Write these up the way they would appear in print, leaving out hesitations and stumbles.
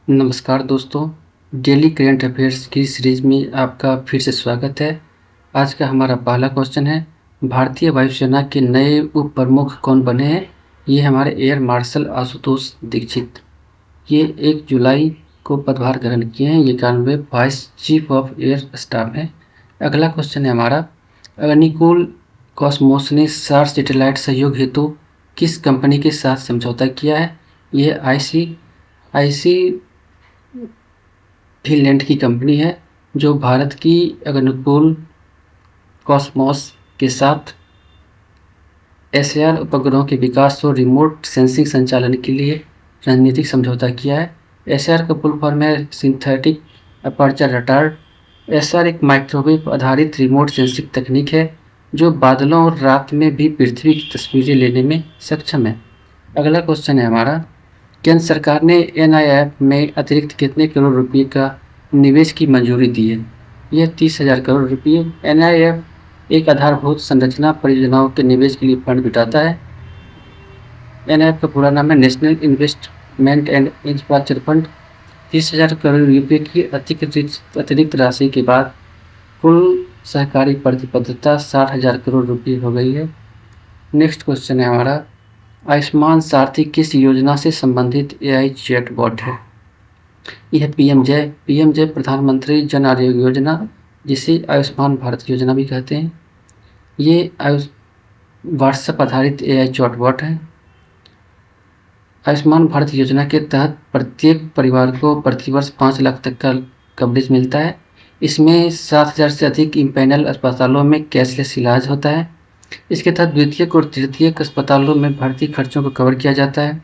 नमस्कार दोस्तों, daily current affairs की सीरीज़ में आपका फिर से स्वागत है। आज का हमारा पहला क्वेश्चन है, भारतीय वायुसेना के नए उप प्रमुख कौन बने हैं? ये हमारे एयर मार्शल आशुतोष दीक्षित। ये 1 जुलाई को पदभार ग्रहण किए हैं। ये 91 vice chief of air staff हैं। अगला क्वेश्चन है हमारा, अग्निकुल कॉस्मोस ने सार सैटेलाइट सहयोग हेतु किस कंपनी के साथ समझौता किया है? ये आईसी फिनलैंड की कंपनी है जो भारत की अग्निकुल कॉस्मोस के साथ एसएआर उपग्रहों के विकास और रिमोट सेंसिंग संचालन के लिए रणनीतिक समझौता किया है। एसएआर का फुल फॉर्म है सिंथेटिक अपर्चर रडार। एसएआर एक माइक्रोवेव आधारित रिमोट सेंसिंग तकनीक है जो बादलों और रात में भी पृथ्वी की तस्वीरें लेने में सक्षम है। अगला क्वेश्चन है हमारा, केंद्र सरकार ने एनआईएफ में अतिरिक्त कितने करोड़ रुपए का निवेश की मंजूरी दी है? यह 30,000 करोड़ रुपये। एनआईएफ एक आधारभूत संरचना परियोजनाओं के निवेश के लिए फंड जुटाता है। एनआईएफ का पूरा नाम है national investment and infrastructure fund. 30,000 crore रुपये की अतिरिक्त राशि के बाद कुल सहकारी प्रतिबद्धता 60,000 करोड़ रुपये हो गई है। नेक्स्ट क्वेश्चन है हमारा, आयुष्मान सारथी किस योजना से संबंधित एआई चैटबॉट है? यह पीएमजे प्रधानमंत्री जन आरोग्य योजना, जिसे आयुष्मान भारत योजना भी कहते हैं। ये व्हाट्सएप आधारित एआई चैटबॉट है। आयुष्मान भारत योजना के तहत प्रत्येक परिवार को प्रतिवर्ष 5 लाख तक का कवरेज मिलता है। इसमें 7,000 से अधिक इम्पैनल अस्पतालों में कैशलेस इलाज होता है। इसके तहत द्वितीयक और तृतीयक अस्पतालों में भर्ती खर्चों को कवर किया जाता है।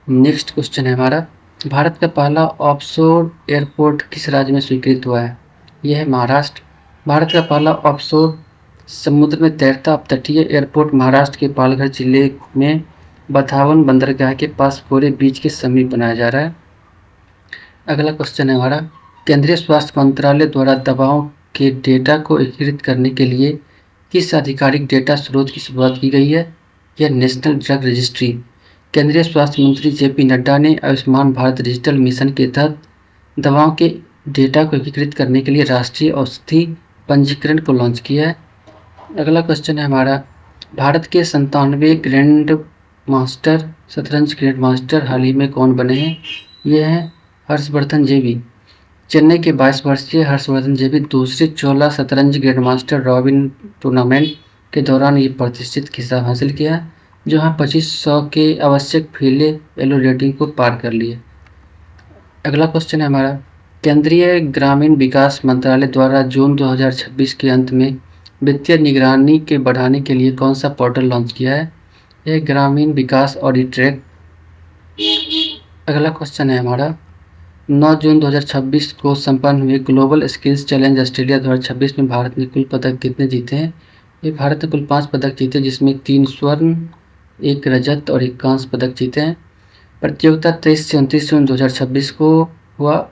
नेक्स्ट क्वेश्चन है हमारा, भारत का पहला ऑफशोर एयरपोर्ट किस राज्य में स्वीकृत हुआ है? यह है महाराष्ट्र। भारत का पहला ऑफशोर समुद्र में तैरता अपतटीय एयरपोर्ट महाराष्ट्र के पालघर जिले में बथावन बंदरगाह के पास कोरे बीच के समीप बनाया जा रहा है। अगला क्वेश्चन है हमारा, केंद्रीय स्वास्थ्य मंत्रालय द्वारा दवाओं के डेटा को एकीकृत करने के लिए किस आधिकारिक डेटा स्रोत की शुरुआत की गई है? यह नेशनल ड्रग रजिस्ट्री। केंद्रीय स्वास्थ्य मंत्री जेपी नड्डा ने आयुष्मान भारत डिजिटल मिशन के तहत दवाओं के डेटा को एकीकृत करने के लिए राष्ट्रीय औषधि पंजीकरण को लॉन्च किया है। अगला क्वेश्चन है हमारा, भारत के 97 ग्रैंड मास्टर शतरंज ग्रैंड मास्टर हाल ही में कौन बने हैं? ये हैं हर्षवर्धन जेबी। चेन्नई के 22 वर्षीय हर्षवर्धन जेबी दूसरे 14 शतरंज ग्रैंडमास्टर रॉबिन टूर्नामेंट के दौरान ये प्रतिष्ठित खिताब हासिल किया, जहां 2500 के आवश्यक फीले एलो रेटिंग को पार कर लिए। अगला क्वेश्चन है हमारा, केंद्रीय ग्रामीण विकास मंत्रालय द्वारा जून 2026 के अंत में वित्तीय निगरानी के बढ़ाने के लिए कौन सा पोर्टल लॉन्च किया है? यह ग्रामीण विकास ऑडिट ट्रैक। अगला क्वेश्चन है हमारा, 9 जून 2026 को संपन्न हुए ग्लोबल स्किल्स चैलेंज ऑस्ट्रेलिया 2026 में भारत ने कुल पदक कितने जीते हैं? ये भारत ने कुल 5 पदक जीते, जिसमें 3 स्वर्ण, 1 रजत और 1 कांस्य पदक जीते हैं। प्रतियोगिता 23 से 29 जून 2026 को हुआ।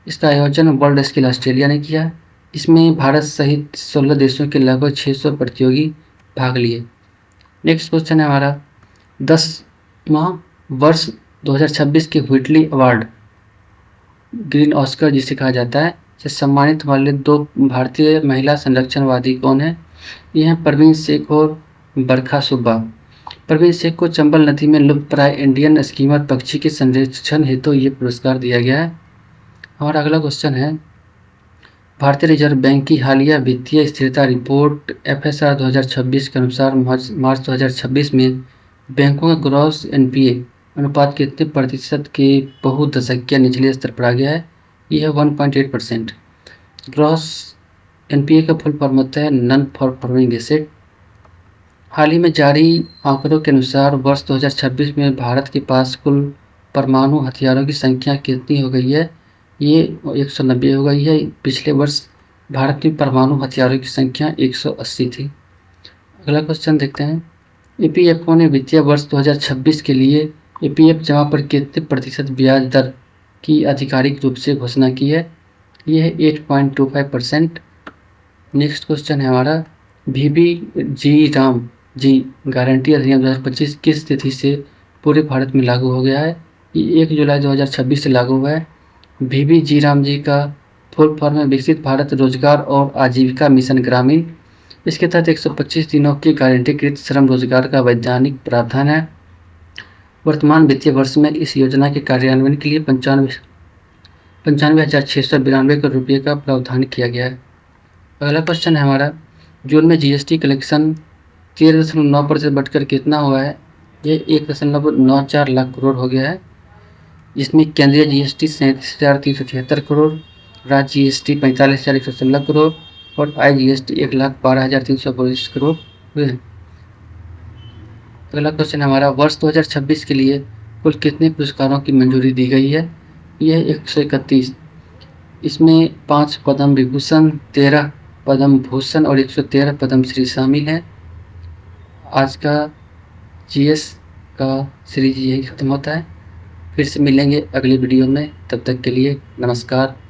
इसका आयोजन वर्ल्ड स्किल ऑस्ट्रेलिया ने किया। इसमें भारत सहित 16 देशों के लगभग 600 प्रतियोगी भाग लिए। नेक्स्ट क्वेश्चन है हमारा, 10वां वर्ष 2026 के व्हिटली अवार्ड ग्रीन ऑस्कर जिसे कहा जाता है से सम्मानित वाले 2 भारतीय महिला संरक्षणवादी कौन है? ये हैं परवीन शेख और बरखा सुब्बा। परवीन शेख को चंबल नदी में लुप्तप्राय इंडियन स्कीमर पक्षी के संरक्षण हेतु ये पुरस्कार दिया गया है। हमारा अगला क्वेश्चन है, भारतीय रिजर्व बैंक की हालिया वित्तीय स्थिरता रिपोर्ट एफएसआर 2026 के अनुसार मार्च 2026 में बैंकों का ग्रॉस एनपीए अनुपात कितने प्रतिशत के बहुदशकीय निचले स्तर पर आ गया है? यह है 1.8%। ग्रॉस एनपीए का फुल फॉर्म होता है नॉन परफॉर्मिंग एसेट। हाल ही में जारी आंकड़ों के अनुसार वर्ष 2026 में भारत के पास कुल परमाणु हथियारों की संख्या कितनी हो गई है? ये 190 हो गई है। पिछले वर्ष भारत में परमाणु हथियारों की संख्या 180 थी। अगला क्वेश्चन देखते हैं, ईपीएफओ ने वित्तीय वर्ष 2026 के लिए ईपीएफ जमा पर कितने प्रतिशत ब्याज दर की आधिकारिक रूप से घोषणा की है? यह है 8.25%। नेक्स्ट क्वेश्चन है हमारा, वीबी राम जी गारंटी अधिनियम 2025 किस तिथि से पूरे भारत में लागू हो गया है? ये 1 जुलाई 2026 से लागू हुआ है। वीबी जी राम जी का फुल फॉर्म है विकसित भारत रोजगार और आजीविका मिशन ग्रामीण। इसके तहत 125 दिनों की गारंटीकृत श्रम रोजगार का वैधानिक प्रावधान है। वर्तमान वित्तीय वर्ष में इस योजना के कार्यान्वयन के लिए 95,692 करोड़ रुपये का प्रावधान किया गया है। अगला क्वेश्चन है हमारा, जून में जीएसटी कलेक्शन 13.9% बढ़कर कितना हुआ है? ये 1.94 लाख करोड़ हो गया है, जिसमें केंद्रीय जीएसटी 37,376 करोड़, राज्य जीएसटी 45,116 करोड़ और आईजीएसटी 1,12,322 करोड़ हुए हैं। अगला क्वेश्चन हमारा, वर्ष 2026 के लिए कुल कितने पुरस्कारों की मंजूरी दी गई है? यह 131। इसमें 5 पद्म विभूषण, 13 पद्म भूषण और 113 पद्मश्री शामिल हैं। आज का जीएस का सीरीज यही खत्म होता है। फिर से मिलेंगे अगली वीडियो में, तब तक के लिए नमस्कार।